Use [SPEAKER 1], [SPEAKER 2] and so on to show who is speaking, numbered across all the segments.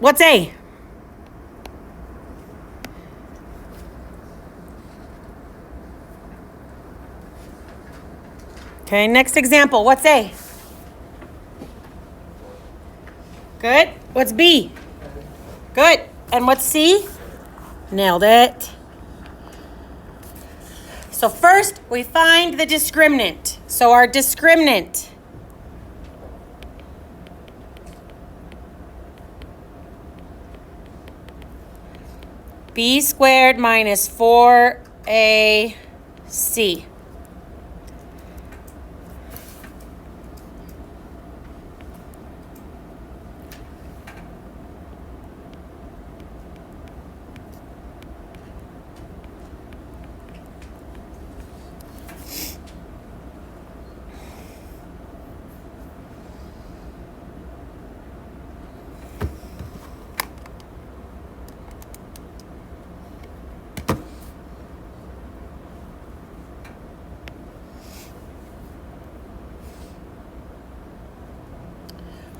[SPEAKER 1] What's A? Okay, next example. What's A? Good. What's B? Good. And what's C? Nailed it. So first, we find the discriminant. So our discriminant. B squared minus 4AC.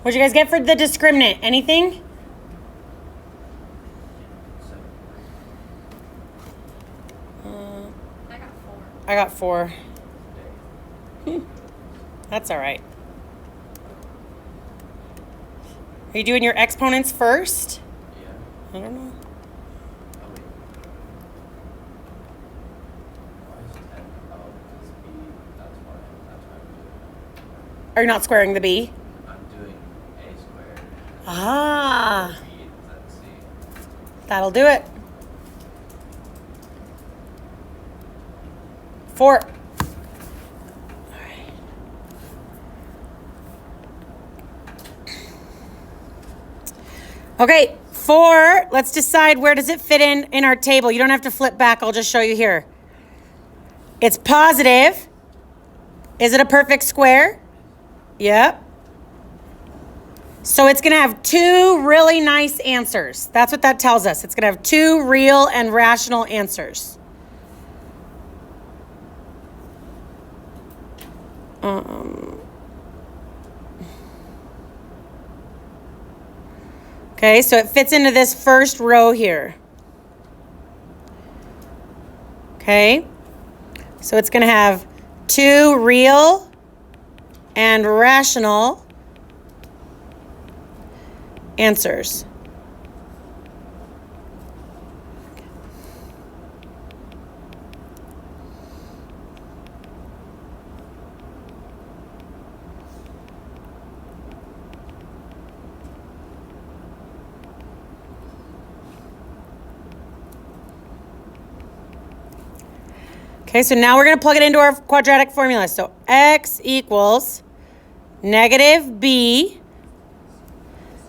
[SPEAKER 1] What'd you guys get for the discriminant? Anything? I got 4. That's all right. Are you doing your exponents first?
[SPEAKER 2] Yeah.
[SPEAKER 1] I don't know.
[SPEAKER 2] Oh, wait. Why is 10? Oh, because B, that's why I'm doing it.
[SPEAKER 1] Are you not squaring the B?
[SPEAKER 2] I'm doing A squared.
[SPEAKER 1] Ah,
[SPEAKER 2] B is at C.
[SPEAKER 1] that'll do it. 4. Okay, 4, let's decide where does it fit in our table. You don't have to flip back, I'll just show you here. It's positive. Is it a perfect square? Yep. So it's going to have 2 really nice answers. That's what that tells us. It's going to have 2 real and rational answers. Okay, so it fits into this first row here. Okay, so it's going to have 2 real and rational answers. Okay, so now we're going to plug it into our quadratic formula. So x equals negative b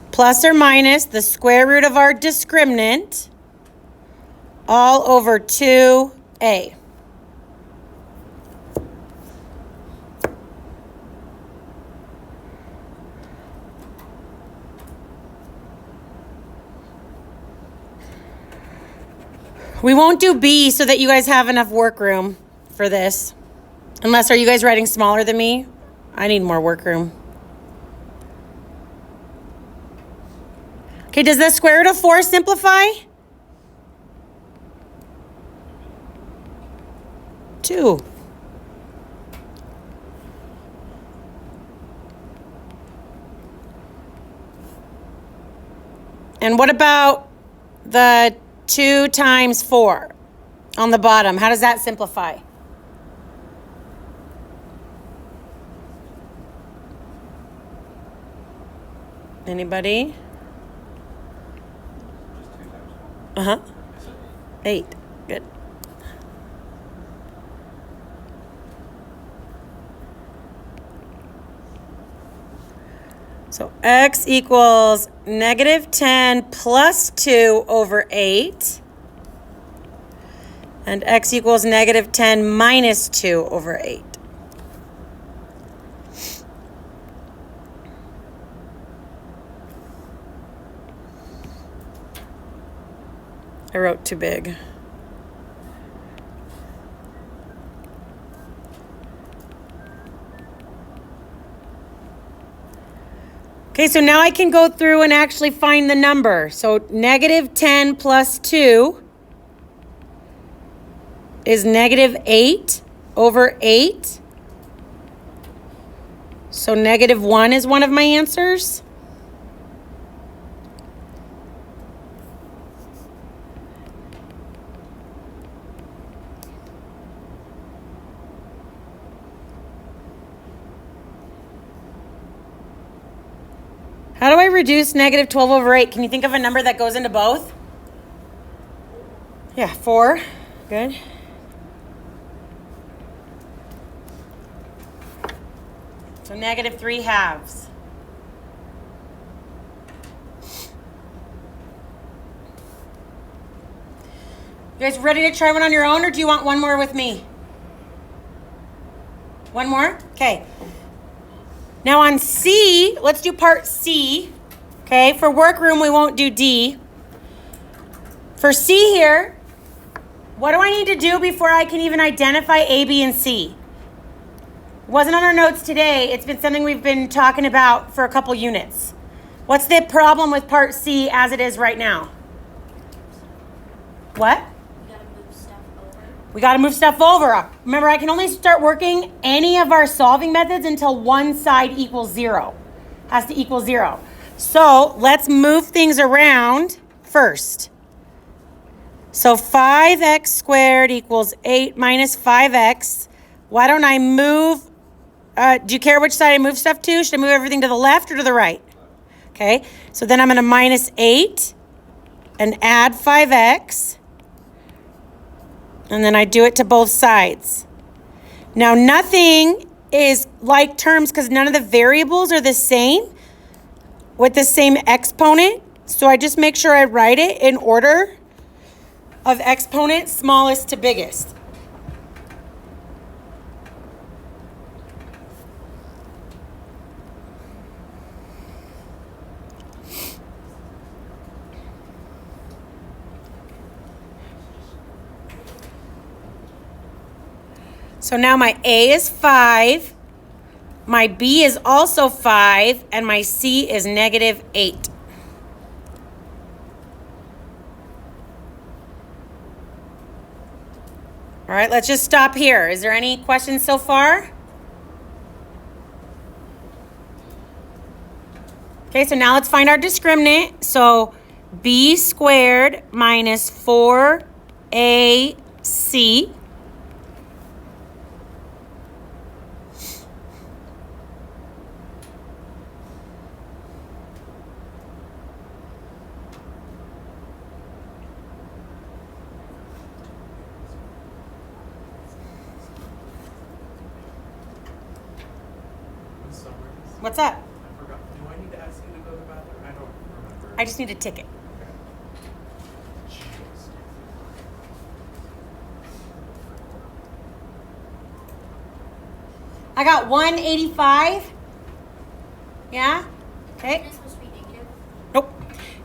[SPEAKER 1] plus or minus the square root of our discriminant all over 2a. We won't do B so that you guys have enough work room for this. Unless, are you guys writing smaller than me? I need more work room. Okay, does the square root of 4 simplify? 2. And what about the 2 times 4 on the bottom? How does that simplify? Anybody?
[SPEAKER 2] Just 2 times 4.
[SPEAKER 1] Uh-huh.
[SPEAKER 2] I said
[SPEAKER 1] 8. Good. So x equals negative 10 plus 2 over 8. And x equals negative 10 minus 2 over 8. I wrote too big. Okay, so now I can go through and actually find the number. So negative 10 plus 2 is negative 8 over 8. So negative 1 is one of my answers. How do I reduce negative 12 over 8? Can you think of a number that goes into both? Yeah, 4. Good. So negative 3 halves. You guys ready to try one on your own, or do you want one more with me? One more? Okay. Now on C, let's do part C. Okay, for workroom, we won't do D. For C here, what do I need to do before I can even identify A, B, and C? Wasn't on our notes today. It's been something we've been talking about for a couple units. What's the problem with part C as it is right now? What? We got to move stuff over. Remember, I can only start working any of our solving methods until one side equals 0. Has to equal 0. So let's move things around first. So 5x squared equals 8 minus 5x. Why don't I move? Do you care which side I move stuff to? Should I move everything to the left or to the right? Okay. So then I'm going to minus 8 and add 5x. And then I do it to both sides. Now, nothing is like terms because none of the variables are the same with the same exponent. So I just make sure I write it in order of exponent, smallest to biggest. So now my A is 5, my B is also 5, and my C is negative 8. All right, let's just stop here. Is there any questions so far? Okay, so now let's find our discriminant. So B squared minus 4AC What's up?
[SPEAKER 2] I forgot. Do I need to ask you to go to the bathroom? I don't remember.
[SPEAKER 1] I just need a ticket. I got 185. Yeah? Okay.
[SPEAKER 3] It's supposed to be negative.
[SPEAKER 1] Nope.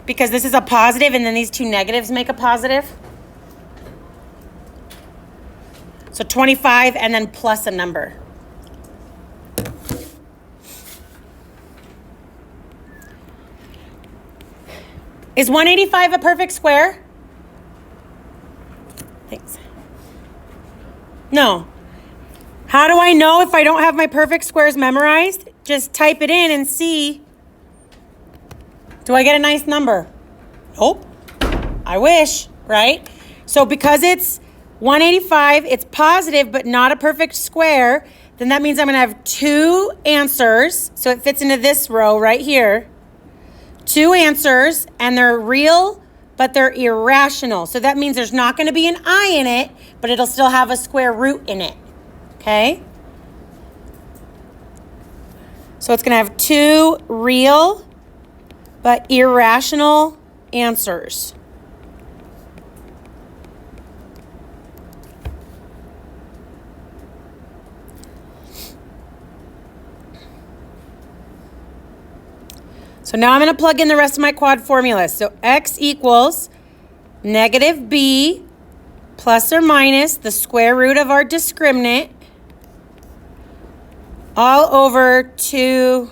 [SPEAKER 1] Because this is a positive and then these two negatives make a positive. So 25 and then plus a number. Is 185 a perfect square? Thanks. No. How do I know if I don't have my perfect squares memorized? Just type it in and see. Do I get a nice number? Nope. I wish, right? So because it's 185, it's positive but not a perfect square, then that means I'm going to have two answers. So it fits into this row right here. Two answers, and they're real, but they're irrational. So that means there's not going to be an I in it, but it'll still have a square root in it. Okay? So it's going to have two real, but irrational answers. So now I'm going to plug in the rest of my quad formulas. So x equals negative b plus or minus the square root of our discriminant all over 2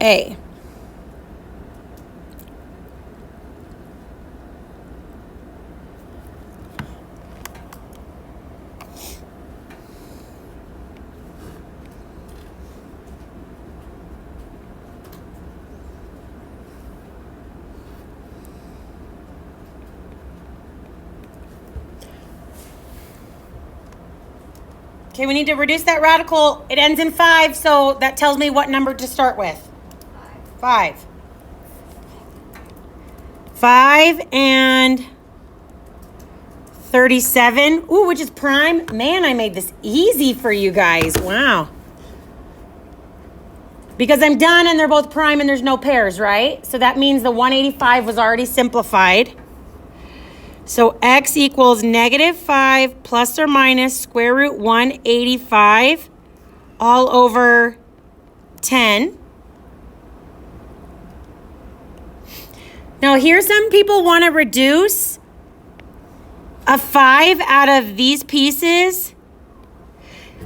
[SPEAKER 1] A. Okay, we need to reduce that radical. It ends in 5, so that tells me what number to start with. 5. 5 and 37. Ooh, which is prime. Man, I made this easy for you guys. Wow. Because I'm done and they're both prime and there's no pairs, right? So that means the 185 was already simplified. So x equals -5 plus or minus square root 185 all over 10. Now here some people want to reduce a 5 out of these pieces.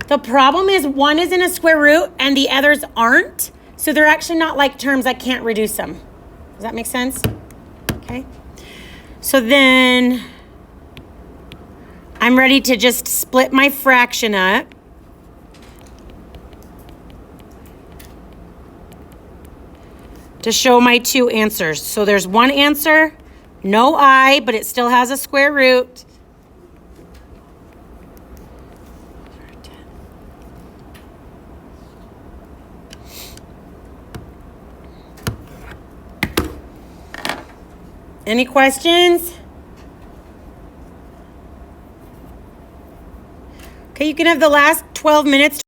[SPEAKER 1] The problem is one is in a square root and the others aren't. So they're actually not like terms. I can't reduce them. Does that make sense? Okay. So then I'm ready to just split my fraction up. To show my two answers. So there's one answer, no I, but it still has a square root. Any questions? Okay, you can have the last 12 minutes